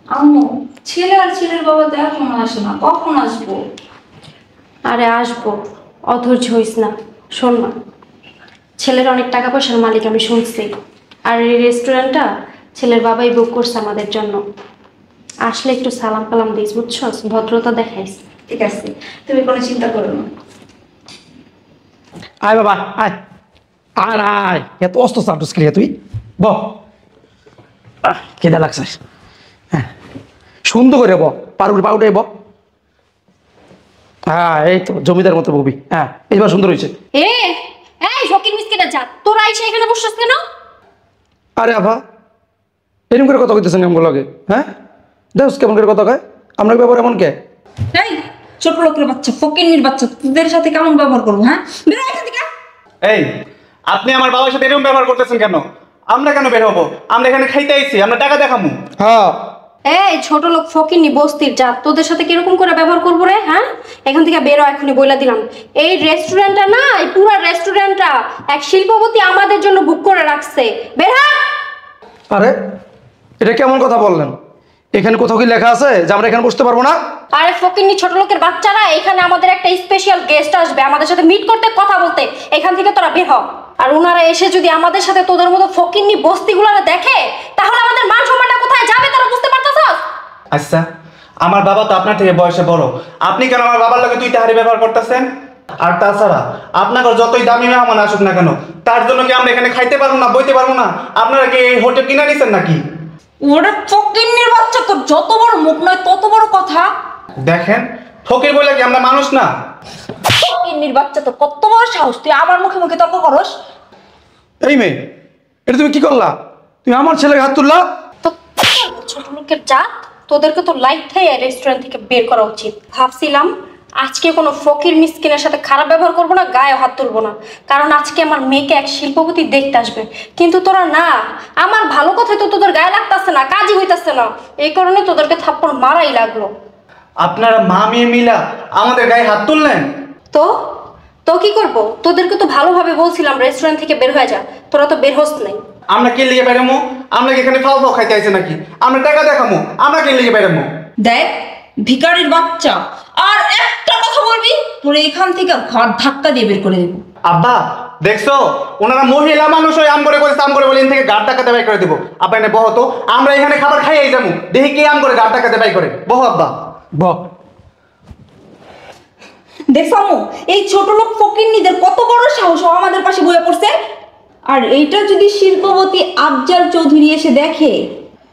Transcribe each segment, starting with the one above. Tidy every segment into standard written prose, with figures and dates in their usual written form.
আম্মু, ছেলে আর ছেলের বাবা তো এখন আসে না, কখন আসবো? আরে আসবো, অধৈর্য হইস না। শোন না, ছেলের অনেক টাকা পয়সার মালিক আমি শুনছি। আর এই রেস্টুরেন্টটা ছেলের বাবাই বুক করছে আমাদের জন্য। আসলে একটু সালাম কালাম দিস, বুঝছস, ভদ্রতা দেখাইস। ঠিক আছে, তুমি কোনো চিন্তা করো না। আয় বাবা আয়। আর আয়, এত অস্ত চাটুস ক্রিয়া তুই ব কেদা লাগছে। হ্যাঁ, সুন্দর করে ব, পাউডার পাউডার ব। হ্যাঁ, এই তো জমিদার মতো ববি। হ্যাঁ, এইবার সুন্দর হয়েছে। এই ফকির মিসকিটা যা, তোরা এসে এখানে বসছস কেন? আরে আভা, এরকম করে কথা কইতেছেন কেমন লাগে? হ্যাঁ, দেখছ কেমন করে কথা কয়? আপনার ব্যাপার এমন কে? এই ছোট লোকের বাচ্চা, ফকিন্নির বাচ্চা, তোদের সাথে কেমন ব্যবহার করবো? হ্যাঁ, বেরো এখান থেকে। এই, আপনি আমার বাবার সাথে এরকম ব্যবহার করতেছেন কেন? আমরা কেন বের হবো? আমরা এখানে খাইতে আইছি, আমরা টাকা দেখামু। হ্যাঁ, এই ছোট লোক ফকিন্নি বস্তির যা, তোদের সাথে কিরকম করে ব্যবহার করবো রে? হ্যাঁ, এখান থেকে বেরো এখনই, বইলা দিলাম। এই রেস্টুরেন্টটা না, এই পুরো রেস্টুরেন্টটা এক শিল্পপতি আমাদের জন্য বুক করে রাখছে। বের হ। আরে এটা কেমন কথা বললেন? এখানে কোথাও কি লেখা আছে যে আমরা এখানে বসতে পারবো না? আরে ফকিন্নি ছোট লোকের বাচ্চারা, এখানে আমাদের একটা স্পেশাল গেস্ট আসবে আমাদের সাথে মিট করতে, কথা বলতে। এখান থেকে তোরা বের হ। আর ওনারা এসে যদি আমাদের সাথে তোদের মতো ফকিন্নি বস্তিগুলো দেখে, তাহলে আমাদের মান সম্মানটা কোথায় যাবে তোরা বুঝতে পারতেছস? আচ্ছা, আমার বাবা তো আপনার থেকে বয়সে বড়, আপনি কেন আমার বাবার লাগে তুই তাহারি ব্যবহার করতেছেন? আর তাছাড়া আপনার যতই দামি মেহমান আসুক না কেন, তার জন্য কি আমরা এখানে খাইতে পারবো না, বইতে পারবো না? আপনারা কি এই হোটেল কিনা নিছেন নাকি? ওরে ফকিন্নির বাচ্চা, তোর যত বড় মুখ নয় তত বড় কথা। দেখেন, ফকির বলে কি আমরা মানুষ না? ফকিন্নির বাচ্চা, তো কত বড় সাহস, তুই আমার মুখে মুখে তর্ক করস? এই মেয়ে, এটা তুমি কি করলা? তুমি আমার ছেলেকে হাত তুললা? তো ছোট লোকের জাত, তোদেরকে তো লাইট থেকে রেস্টুরেন্ট থেকে বের করা উচিত। ভাবছিলাম আজকে কোনো ফকির মিসকিনের সাথে খারাপ ব্যবহার করবো না, গায়ে হাত তুলবো না, কারণ আজকে আমার মেয়েকে এক শিল্পপতি দেখতে আসবে। কিন্তু তোরা না, আমার ভালো কথাই তো তোদের গায়ে লাগতেছে না, কাজই হইতাছে না, এই কারণে তোদেরকে থাপ্পড় মারাই লাগলো। আপনারা মা মেয়ে মিলা আমাদের গায়ে হাত তুললেন? তো তো কি করব? তোদেরকে তো ভালোভাবে বলছিলাম রেস্টুরেন্ট থেকে বের হয়ে যা, তোরা তো বের হস নাই। আমরা কে লিগে বেরামো? আমরা কি এখানে ফাও ফাও খাইতে আইছে নাকি? আমরা টাকা দেখামো, আমরা কে লিগে বেরামো? দেখ ভিখারির বাচ্চা, আর একটা কথা বলবি তোর এখান থেকে ঘাট ধাক্কা দিয়ে বের করে দেবো। আব্বা দেখছো, ওনারা মহিলা মানুষ হয়ে আম করে বলে থেকে গাড় টাকাতে বাই করে দেবো। আব্বা এনে বহ তো, আমরা এখানে খাবার খাইয়ে যাবো, দেখি কে আম করে গাড় টাকাতে বাই করে। বহ আব্বা। ব দেখছো আম্মু, এই ছোট লোক ফকিন্নিদের কত বড় সাহস, ও আমাদের পাশে বয়ে পড়ছে। আর এইটা যদি শিল্পপতি আফজাল চৌধুরী এসে দেখে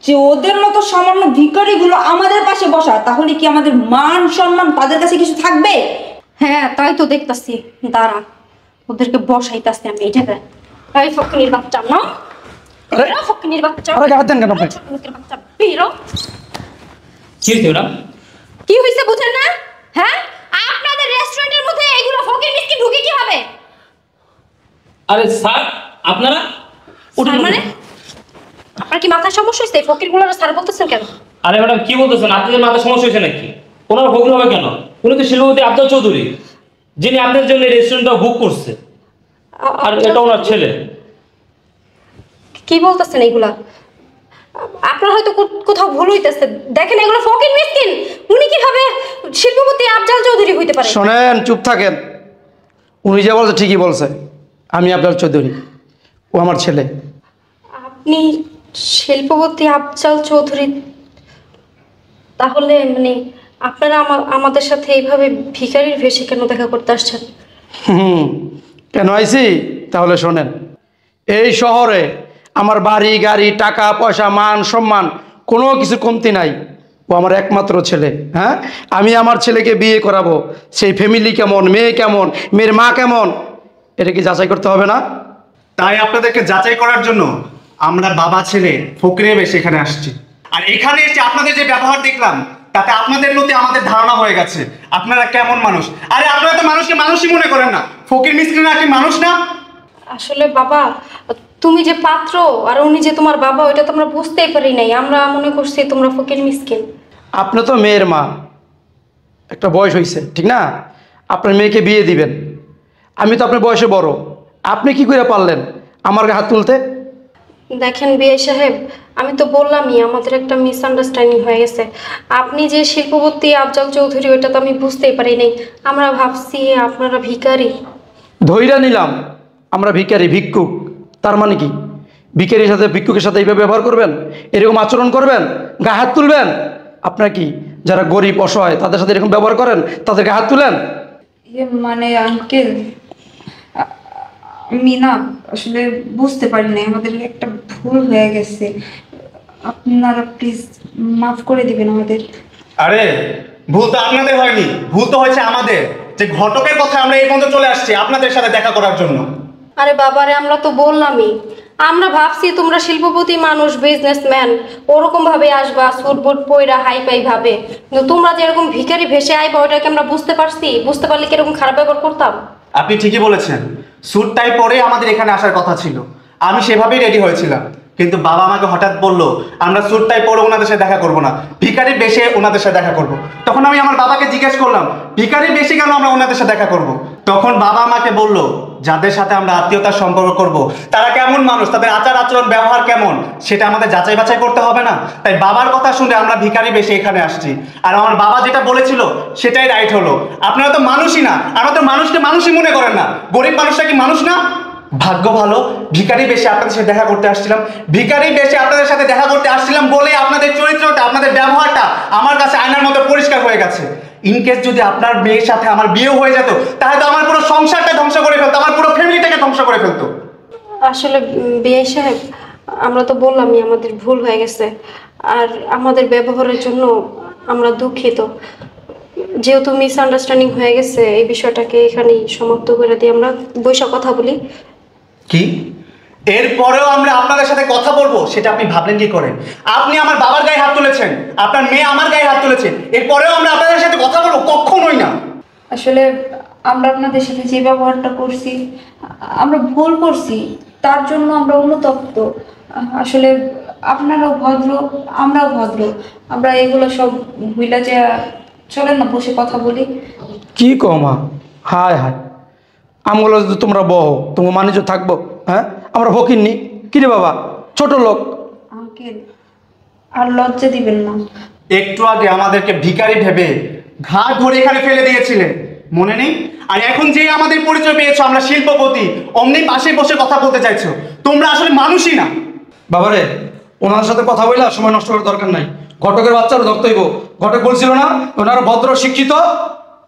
যে ওদের মতো সামান্য ভিখারিগুলো আমাদের পাশে বসা, তাহলে কি আমাদের মান সম্মান তাদের কাছে কিছু থাকবে? হ্যাঁ, তাই তো দেখতাছি। দাঁড়া, ওদেরকে বসাইতাছি আমি এই জায়গায়। এই ফকিনির বাচ্চা না, আরে বেরো ফকিনির বাচ্চা। আরে হাত দেন কেন আপনি? ছোট লোকের বাচ্চা, বেরো। কি হয়েছে ওরা? কি হইছে বুঝেন না? হ্যাঁ, আপনাদের রেস্টুরেন্টের মধ্যে এগুলো ফকির মিসকিন ঢুকে কি হবে? আরে স্যার, আপনারা স্যার মানে? আপনার কি মাথায় সমস্যা হইছে? ফকিরগুলোর স্যার বলতেছেন কেন? আরে ম্যাডাম কি বলতেছেন? আপনাদের মাথায় সমস্যা হয়েছে নাকি? ওনারা ফকির হবে কেন? উনি তো শিল্পপতি আফজাল চৌধুরী, যিনি আপনাদের জন্য এই রেস্টুরেন্টটা বুক করছে, আর এটা ওনার ছেলে। কি বলতেছেন এগুলা? আপনার হয়তো কোথাও ভুল হইতেছে। দেখেন, এগুলো ফকির মিসকিন, উনি কিভাবে শিল্পপতি আফজাল চৌধুরী হইতে পারে? শোনেন, চুপ থাকেন। উনি যে বলছে ঠিকই বলছে, আমি আফজাল চৌধুরী, ও আমার ছেলে। আপনি শিল্পপতি আফজাল চৌধুরী? তাহলে মানে আপনারা আমাদের সাথে এইভাবে ভিখারির ভেষে কেন দেখা করতে আসছেন? কেন আইছি তাহলে শোনেন। এই শহরে আমার বাড়ি গাড়ি টাকা পয়সা মান সম্মান কোনো কিছু কমতি নাই। ও আমার একমাত্র ছেলে। হ্যাঁ, আমি আমার ছেলেকে বিয়ে করাবো, সেই ফ্যামিলি কেমন, মেয়ে কেমন, মেয়ের মা কেমন, এটা কি যাচাই করতে হবে না? তাই আপনাদেরকে যাচাই করার জন্য আমরা বাবা ছেলে ফকিরে বেশি এখানে আসছি। আর এখানে এসে আপনাদের যে ব্যবহার দেখলাম, তাতে আপনাদের প্রতি আমাদের ধারণা হয়ে গেছে আপনারা কেমন মানুষ। আরে আপনারা তো মানুষকে মানুষই মনে করেন না, ফকির মিসকিনরা কি মানুষ না? আসলে বাবা, তুমি যে পাত্র আর উনি যে তোমার বাবা, ওইটা তো আমরা বুঝতেই পারি নাই। আমরা মনে করছি তোমরা ফকির মিসকিন। আপনি তো মেয়ের মা, একটা বয়স হয়েছে ঠিক না? আপনার মেয়েকে বিয়ে দিবেন। আমি তো আপনার বয়সে বড়, আপনি কি করে পারলেন আমার গায়ে হাত তুলতে? দেখেন বিআই সাহেব, আমি তো বললামই আমাদের একটা মিসআন্ডারস্ট্যান্ডিং হয়ে গেছে। আপনি যে শিল্পপতি আফজাল চৌধুরী ওইটা তো আমি বুঝতেই পারি নাই। আমরা ভাবছি আপনারা ভিখারি। ধইরা নিলাম আমরা ভিখারি, ভিক্ষুক। তার মানে কি ভিখারির সাথে ভিক্ষুকের সাথে এইভাবে ব্যবহার করবেন, এরকম আচরণ করবেন, গায়ে হাত তুলবেন? আপনার কি যারা গরিব অসহায় তাদের সাথে এরকম ব্যবহার করেন, তাদের গায়ে হাত তুলেন? মানে আঙ্কেল, আমি না আসলে বুঝতে পারি না, আমাদের একটা ভুল হয়ে গেছে, আপনারা প্লিজ মাফ করে দিবেন আমাদের। আরে ভুল তো আপনাদের হয়নি, ভুল তো হয়েছে আমাদের, যে ঘটকের কথা আমরা এই পর্যন্ত চলে আসছি আপনাদের সাথে দেখা করার জন্য। আরে বাবারে, আমরা তো বললামই, আমরা ভাবছি তোমরা শিল্পপতি মানুষ, বিজনেসম্যান, ওরকম ভাবে আসবা, সুটবুট পয়রা হাই পাই ভাবে। কিন্তু তোমরা যে এরকম ভিখারি ভেসে আইবা ওটাকে আমরা বুঝতে পারছি। বুঝতে পারলে কি এরকম খারাপ ব্যবহার করতাম? আপনি ঠিকই বলেছেন, স্যুট টাই পরে আমাদের এখানে আসার কথা ছিল, আমি সেভাবেই রেডি হয়েছিলাম। কিন্তু বাবা আমাকে হঠাৎ বললো আমরা স্যুট টাই পরে ওনাদের সাথে দেখা করবো না, ভিখারির বেশে ওনাদের সাথে দেখা করব। তখন আমি আমার বাবাকে জিজ্ঞেস করলাম ভিখারির বেশে কেন আমরা ওনাদের সাথে দেখা করব। তখন বাবা আমাকে বলল যাদের সাথে আমরা আত্মীয়তার সম্পর্ক করব তারা কেমন মানুষ, তাদের আচার আচরণ ব্যবহার কেমন সেটা আমাদের যাচাই বাছাই করতে হবে না। তাই বাবার কথা শুনে আমরা ভিখারি বেশে এখানে আসছি। আর আমার বাবা যেটা বলেছিল সেটাই রাইট হলো। আপনারা তো মানুষই না, আমরা তো মানুষকে মানুষই মনে করেন না, গরিব মানুষটা কি মানুষ না? ভাগ্য ভালো ভিখারি বেশে আপনাদের সাথে দেখা করতে আসছিলাম, ভিখারি বেশে আপনাদের সাথে দেখা করতে আসছিলাম বলে আপনাদের চরিত্রটা, আপনাদের ব্যবহারটা আমার কাছে আয়নার মতো পরিষ্কার হয়ে গেছে। ইনকেস যদি আপনার মেয়ের সাথে আমার বিয়ে হয়ে যেত তাহলে তো আমার পুরো সংসারটা ধ্বংস করে ফেলতো, আমার পুরো ফ্যামিলিটাকে ধ্বংস করে ফেলতো। আসলে বিআই সাহেব, আমরা তো বললামই আমাদের ভুল হয়ে গেছে, আর আমাদের ব্যবহারের জন্য আমরা দুঃখিত। যেহেতু মিসআন্ডারস্ট্যান্ডিং হয়ে গেছে, এই বিষয়টাকে এখানেই সমাপ্ত করে দিয়ে আমরা বৈশা কথা বলি। কি এরপরেও আমরা আপনাদের সাথে কথা বলবো সেটা আপনি ভাবলেন কি করে? আপনি আমার বাবার গায়ে হাত তুলেছেন, আপনার মেয়ে আমার গায়ে হাত তুলেছে, এরপরেও আমরা আপনাদের সাথে কথা বলবো? কখনোই না। আসলে আমরা আপনাদের সাথে যে ব্যবহারটা করছি, আমরা ভুল করছি, তার জন্য আমরা অনুতপ্ত। আসলে আপনারাও ভদ্র, আমরাও ভদ্র, আমরা এগুলো সব ভুলা যে চলেন না বসে কথা বলি। কি কমা, হায় হায়, আমগুলো যদি তোমরা বহ তোমার মানিজ থাকবো? হ্যাঁ, আমরা ভকিননি কি রে বাবা, ছোট লোক। আঙ্কেল আর লজ্জা দিবেন না। একটু আগে আমাদেরকে ভিখারি ভেবে ঘাট ধরে এখানে ফেলে দিয়েছিলেন, মনে নেই? আর এখন যে আমাদের পরিচয় পেয়েছো আমরা শিল্পপতি, অমনি পাশে বসে কথা বলতে চাইছো। তোমরা আসলে মানুষই না। বাবারে, ওনার সাথে কথা বললে সময় নষ্ট করার দরকার নাই। ঘটকের বাচ্চারা ধরতে হইব। ঘটক বলছিল না ওনারা ভদ্র শিক্ষিত,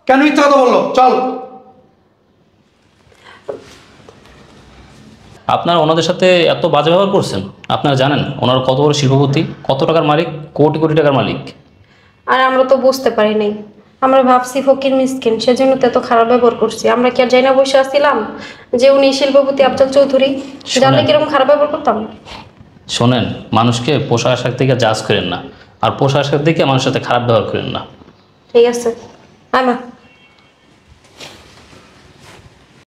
কেন মিথ্যা কথা বললো? চল। আপনারা ওনাদের সাথে এত বাজে ব্যবহার করছেন? আপনারা জানেন ওনারা কত বড় শিল্পপতি, কত টাকার মালিক, কোটি কোটি টাকার মালিক। আর আমরা তো বুঝতে পারি নাই, আমরা ভাবছি ফকির মিসকিন, সেজন্য তো এত খারাপ ব্যবহার করছি। আমরা কি আর যাই না বসে আসছিলাম যে উনি শিল্পপতি আফজাল চৌধুরী, জানলে কিরকম খারাপ ব্যবহার করতাম? শোনেন, মানুষকে পোশাক আশাক থেকে জাজ করেন না, আর পোশাক আশাক থেকে মানুষের সাথে খারাপ ব্যবহার করেন না। ঠিক আছে, আয় মা।